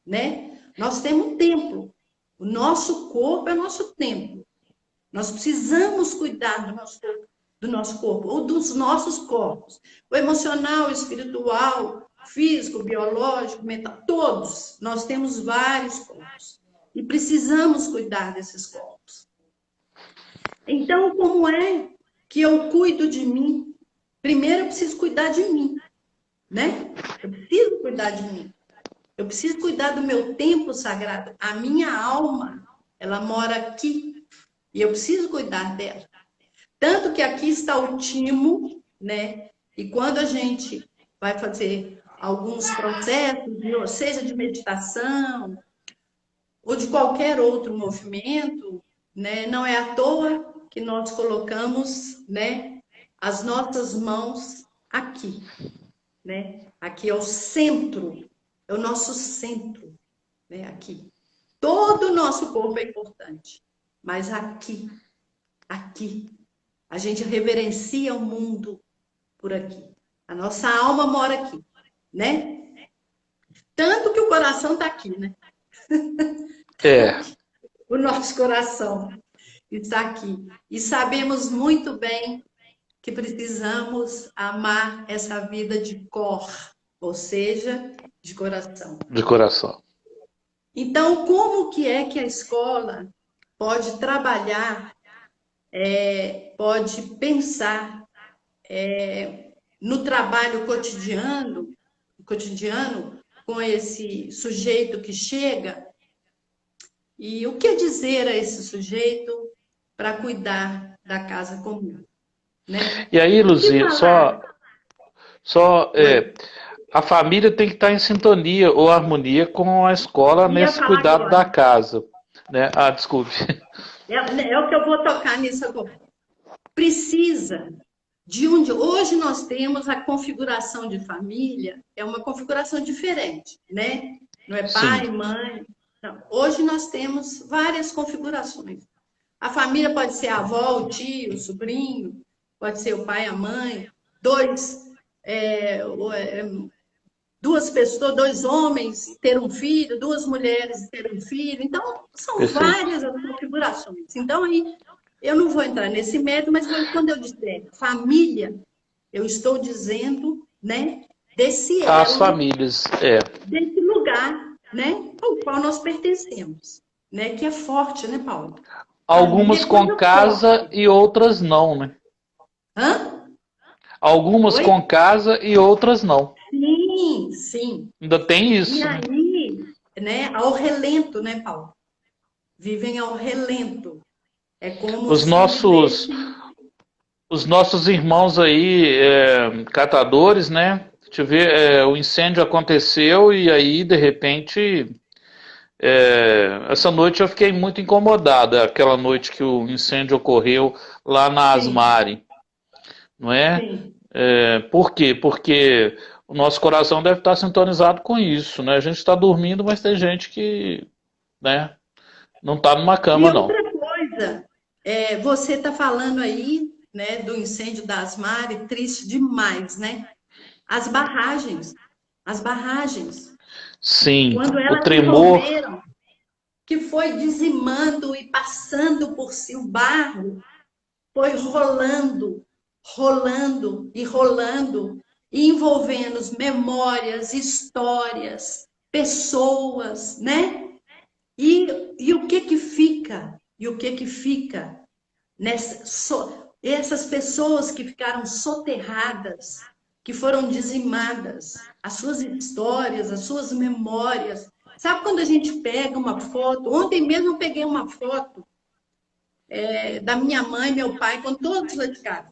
né? Nós temos um templo. O nosso corpo é nosso templo. Nós precisamos cuidar do nosso corpo, ou dos nossos corpos. O emocional, o espiritual, físico, biológico, mental, todos. Nós temos vários corpos. E precisamos cuidar desses corpos. Então, como é que eu cuido de mim? Primeiro, eu preciso cuidar de mim, né? Eu preciso cuidar de mim. Eu preciso cuidar do meu templo sagrado. A minha alma, ela mora aqui. E eu preciso cuidar dela. Tanto que aqui está o timo, né? E quando a gente vai fazer alguns processos, seja de meditação ou de qualquer outro movimento, né? Não é à toa que nós colocamos, né, as nossas mãos aqui, né? Aqui é o centro, é o nosso centro, né? Aqui. Todo o nosso corpo é importante, mas aqui, a gente reverencia o mundo por aqui. A nossa alma mora aqui, né? Tanto que o coração está aqui, né? É, O nosso coração está aqui. E sabemos muito bem que precisamos amar essa vida de cor, ou seja, de coração. de coração. Então, como que é que a escola pode trabalhar, pode pensar no trabalho cotidiano com esse sujeito que chega? E o que dizer a esse sujeito para cuidar da casa comum, né? E aí, O que Luzia, falar? Oi, a família tem que estar em sintonia ou harmonia com a escola ia nesse falar cuidado da agora. casa, né? Ah, desculpe. É o que eu vou tocar nisso agora. Precisa de um. Hoje nós temos a configuração de família, é uma configuração diferente, né? Não é pai, Sim, mãe. Não. Hoje nós temos várias configurações. A família pode ser a avó, o tio, o sobrinho, pode ser o pai, a mãe, dois, duas pessoas, dois homens ter um filho, duas mulheres ter um filho. Então, são perfeito. várias as configurações. Então, aí, eu não vou entrar nesse mérito, mas quando eu disser família, eu estou dizendo, né, desse As elo, famílias, é. desse lugar, né, ao qual nós pertencemos, né, que é forte, né, Paulo? Família Algumas é com coisa casa forte. e outras não, né? Hã? Algumas Oi? com casa e outras não. Sim, sim. Ainda tem E isso, né? aí, né, ao relento, né, Paulo? Vivem ao relento. É como Os se nossos, vivessem. os nossos irmãos aí, catadores, né? Deixa eu ver, o incêndio aconteceu e aí, de repente, essa noite eu fiquei muito incomodada, aquela noite que o incêndio ocorreu lá na Sim, Asmari, não é? sim. Por quê? Porque o nosso coração deve estar sintonizado com isso, né? A gente está dormindo, mas tem gente que, né, não está numa E cama, não. outra coisa, você está falando aí, né, do incêndio da Asmari, triste demais, né? As barragens, as barragens, Sim, quando o elas se tremor, romperam, que foi dizimando e passando por si o barro, foi rolando, rolando e rolando, e envolvendo memórias, histórias, pessoas, né? E o que que fica? E o que que fica essas pessoas que ficaram soterradas, que foram dizimadas, as suas histórias, as suas memórias. Sabe quando a gente pega uma foto? Ontem mesmo eu peguei uma foto da minha mãe, meu pai, com todos lá de casa,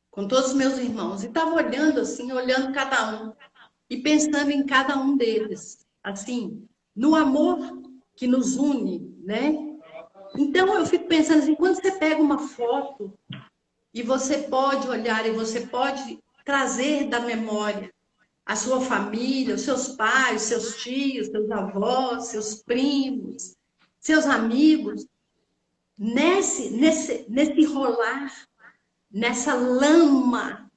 com todos os meus irmãos, e estava olhando assim, olhando cada um e pensando em cada um deles, assim, no amor que nos une, né? Então eu fico pensando assim, quando você pega uma foto e você pode olhar e você pode trazer da memória a sua família, os seus pais, seus tios, seus avós, seus primos, seus amigos, nesse rolar, nessa lama,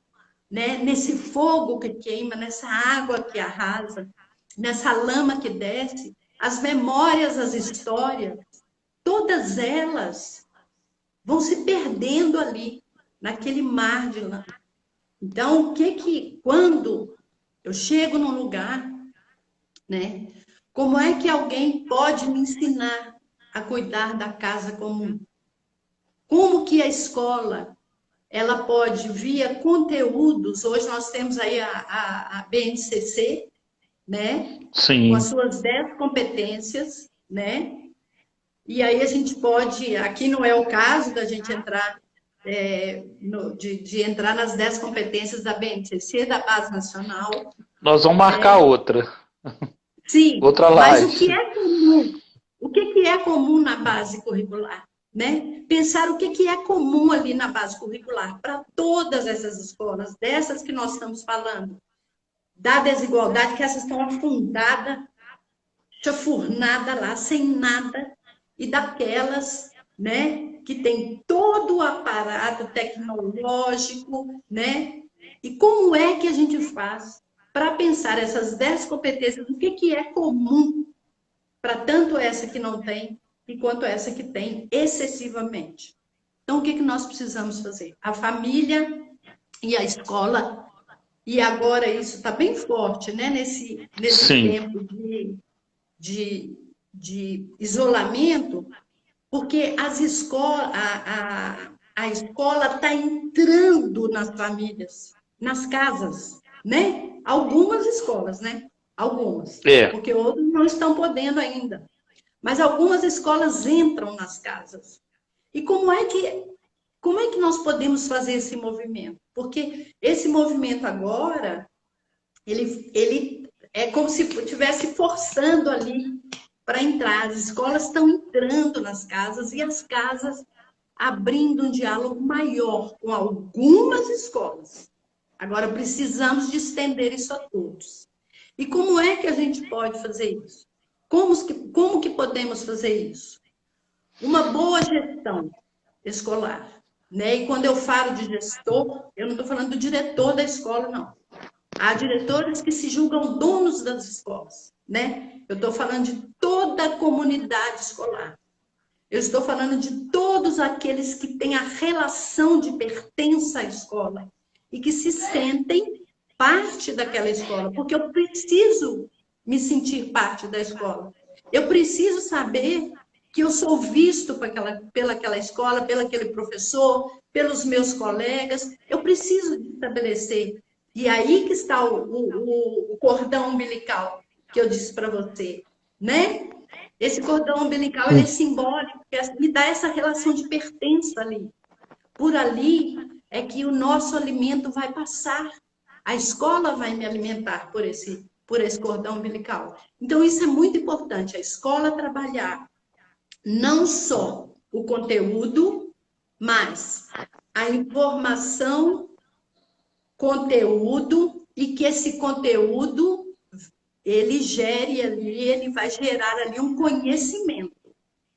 né? Nesse fogo que queima, nessa água que arrasa, nessa lama que desce, as memórias, as histórias, todas elas vão se perdendo ali, naquele mar de lama. Então, quando eu chego num lugar, né? Como é que alguém pode me ensinar a cuidar da casa comum? Como que a escola ela pode, via conteúdos, hoje nós temos aí a BNCC, né? Com as sim. suas 10 competências, né? E aí a gente pode, aqui não é o caso da gente entrar, de entrar nas 10 competências da BNCC, da Base Nacional, Nós vamos marcar né? outra, Sim, outra mas o que live. é comum? o que é comum na base curricular, né? Pensar o que é comum ali na base curricular para todas essas escolas, dessas que nós estamos falando, da desigualdade, que essas estão afundadas, chafurnadas lá, sem nada, e daquelas, né, que tem todo o aparato tecnológico, né? E como é que a gente faz para pensar essas 10 competências, o que é comum para tanto essa que não tem, e quanto essa que tem excessivamente. Então, o que nós precisamos fazer? A família e a escola, e agora isso está bem forte, né? Nesse Sim. tempo de isolamento, porque as escolas, a escola está entrando nas famílias, nas casas, né? Algumas escolas, né? Algumas, porque outras não estão podendo ainda. Mas algumas escolas entram nas casas. E como é que nós podemos fazer esse movimento? Porque esse movimento agora, ele é como se estivesse forçando ali para entrar. As escolas estão entrando nas casas e as casas abrindo um diálogo maior com algumas escolas. Agora, precisamos de estender isso a todos. E como é que a gente pode fazer isso? Como que podemos fazer isso? Uma boa gestão escolar, né? E quando eu falo de gestor, eu não estou falando do diretor da escola, não. Há diretores que se julgam donos das escolas, né? Eu estou falando de toda a comunidade escolar. Eu estou falando de todos aqueles que têm a relação de pertença à escola e que se sentem parte daquela escola, porque eu preciso me sentir parte da escola. Eu preciso saber que eu sou visto pelaquela escola, pelo aquele professor, pelos meus colegas. Eu preciso estabelecer. E aí que está o cordão umbilical que eu disse para você, né? Esse cordão umbilical ele é simbólico, me dá essa relação de pertença ali. Por ali é que o nosso alimento vai passar. A escola vai me alimentar por esse cordão umbilical. Então, isso é muito importante. A escola trabalhar não só o conteúdo, mas a informação, conteúdo, e que esse conteúdo ele gere ali, ele vai gerar ali um conhecimento.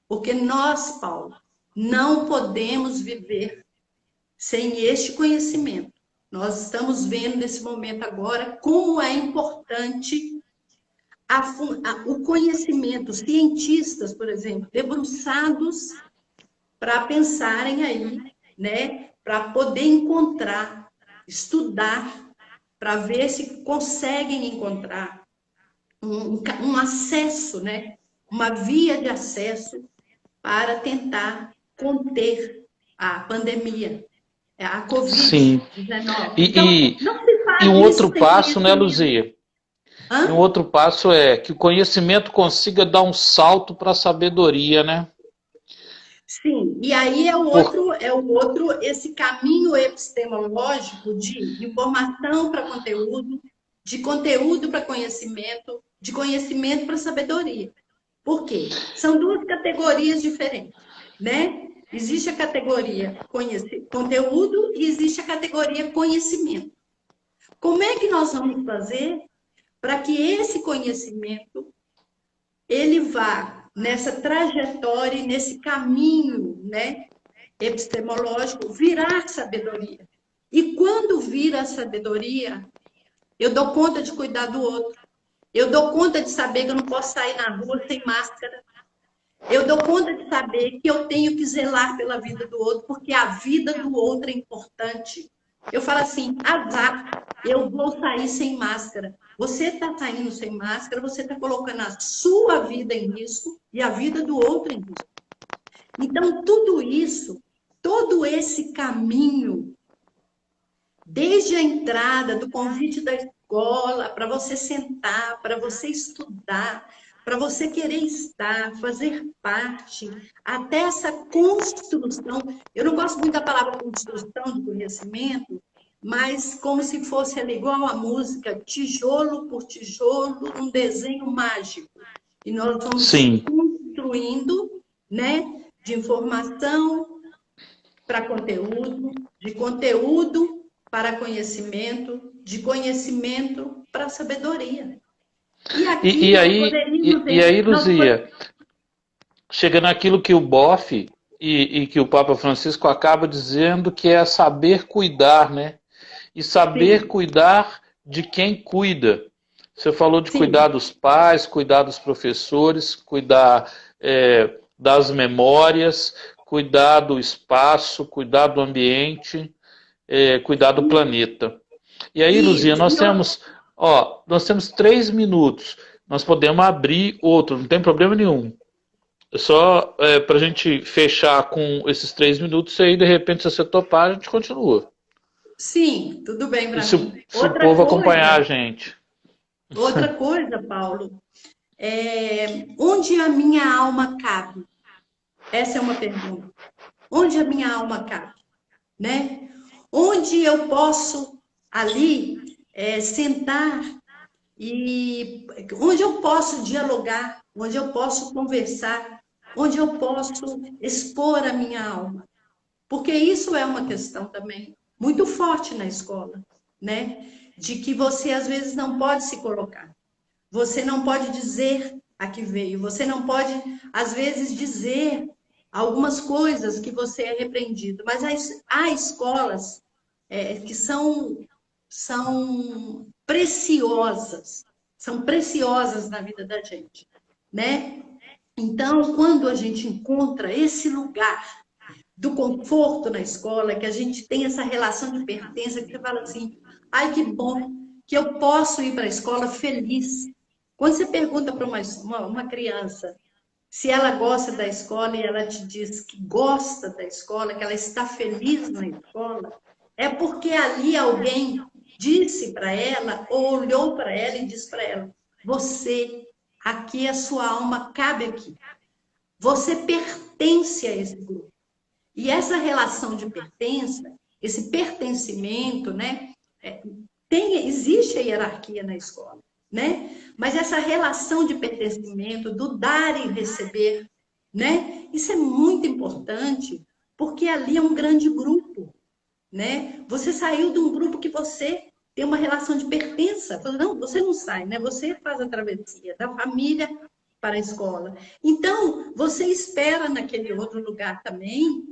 Porque nós, Paulo, não podemos viver sem este conhecimento. Nós estamos vendo nesse momento agora como é importante o conhecimento. Cientistas, por exemplo, debruçados para pensarem aí, né? Para poder encontrar, estudar, para ver se conseguem encontrar um acesso, né? Uma via de acesso para tentar conter a pandemia, a Sim. Covid-19. Então, E não se faz um isso outro sem passo, né, conhecimento. Luzia? E um outro passo é que o conhecimento consiga dar um salto para a sabedoria, né? Sim, e aí esse caminho epistemológico de informação para conteúdo, de conteúdo para conhecimento, de conhecimento para sabedoria. Por quê? São duas categorias diferentes, né? Existe a categoria conteúdo e existe a categoria conhecimento. Como é que nós vamos fazer para que esse conhecimento ele vá nessa trajetória, nesse caminho, né, epistemológico, virar sabedoria? E quando vira a sabedoria, eu dou conta de cuidar do outro. Eu dou conta de saber que eu não posso sair na rua sem máscara. Eu dou conta de saber que eu tenho que zelar pela vida do outro, porque a vida do outro é importante. Eu falo assim, azar, eu vou sair sem máscara. Você está saindo sem máscara, você está colocando a sua vida em risco e a vida do outro em risco. Então, tudo isso, todo esse caminho, desde a entrada, do convite da escola, para você sentar, para você estudar, para você querer estar, fazer parte, até essa construção. Eu não gosto muito da palavra construção de conhecimento, mas como se fosse igual a música, tijolo por tijolo, um desenho mágico. E nós vamos Sim. fluindo, né? De informação para conteúdo, de conteúdo para conhecimento, de conhecimento para sabedoria. E aqui E nós aí, poderíamos... e aí, Nós, Luzia, chega naquilo que o Boff e que o Papa Francisco acaba dizendo, que é saber cuidar, né? E saber sim, cuidar de quem cuida. Você falou de cuidar sim. dos pais, cuidar dos professores, cuidar das memórias, cuidar do espaço, cuidar do ambiente, cuidar do planeta. E aí, Luzia, Isso. nós temos 3 minutos. Nós podemos abrir outro, não tem problema nenhum. É só para a gente fechar com esses 3 minutos e aí, de repente, se você topar, a gente continua. Sim, tudo bem E para mim. se o povo acompanhar a gente. Outra coisa, Paulo, onde a minha alma cabe? Essa é uma pergunta. Onde a minha alma cabe, né? Onde eu posso ali sentar e onde eu posso dialogar, onde eu posso conversar, onde eu posso expor a minha alma. Porque isso é uma questão também muito forte na escola, né? De que você às vezes não pode se colocar. Você não pode dizer a que veio, você não pode, às vezes, dizer algumas coisas que você é repreendido, mas há escolas que são preciosas na vida da gente, né? Então, quando a gente encontra esse lugar do conforto na escola, que a gente tem essa relação de pertença, que você fala assim, ai, que bom que eu posso ir para a escola feliz. Quando você pergunta para uma criança se ela gosta da escola e ela te diz que gosta da escola, que ela está feliz na escola, é porque ali alguém disse para ela, ou olhou para ela e disse para ela, você, aqui a sua alma cabe aqui. Você pertence a esse grupo. E essa relação de pertença, esse pertencimento, né? Existe a hierarquia na escola, né? Mas essa relação de pertencimento, do dar e receber, né? Isso é muito importante, porque ali é um grande grupo, né? Você saiu de um grupo que você tem uma relação de pertença. Não, você não sai, né? Você faz a travessia da família para a escola. Então, você espera naquele outro lugar também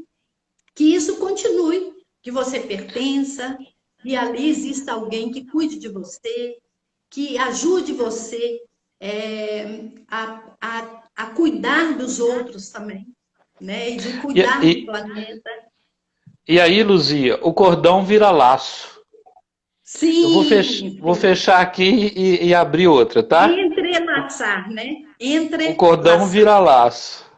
que isso continue, que você pertença, e ali exista alguém que cuide de você, que ajude você a cuidar dos outros também, né? E de E, cuidar do e, planeta. e aí, Luzia, o cordão vira laço. Eu Sim, vou sim. fechar aqui e abrir outra, tá? Entrelaçar, né? O cordão Entrelaçar. vira laço.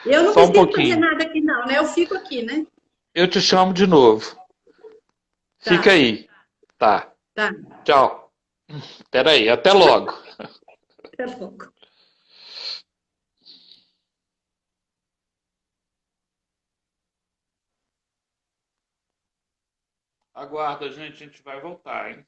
Eu não Só um preciso fazer pouquinho. nada aqui, não, né? Eu fico aqui, né? Eu te chamo de novo. Fica Tá, aí. Tá. tá. Tchau. Pera aí. Até logo. Até logo. Aguarda, gente. A gente vai voltar, hein?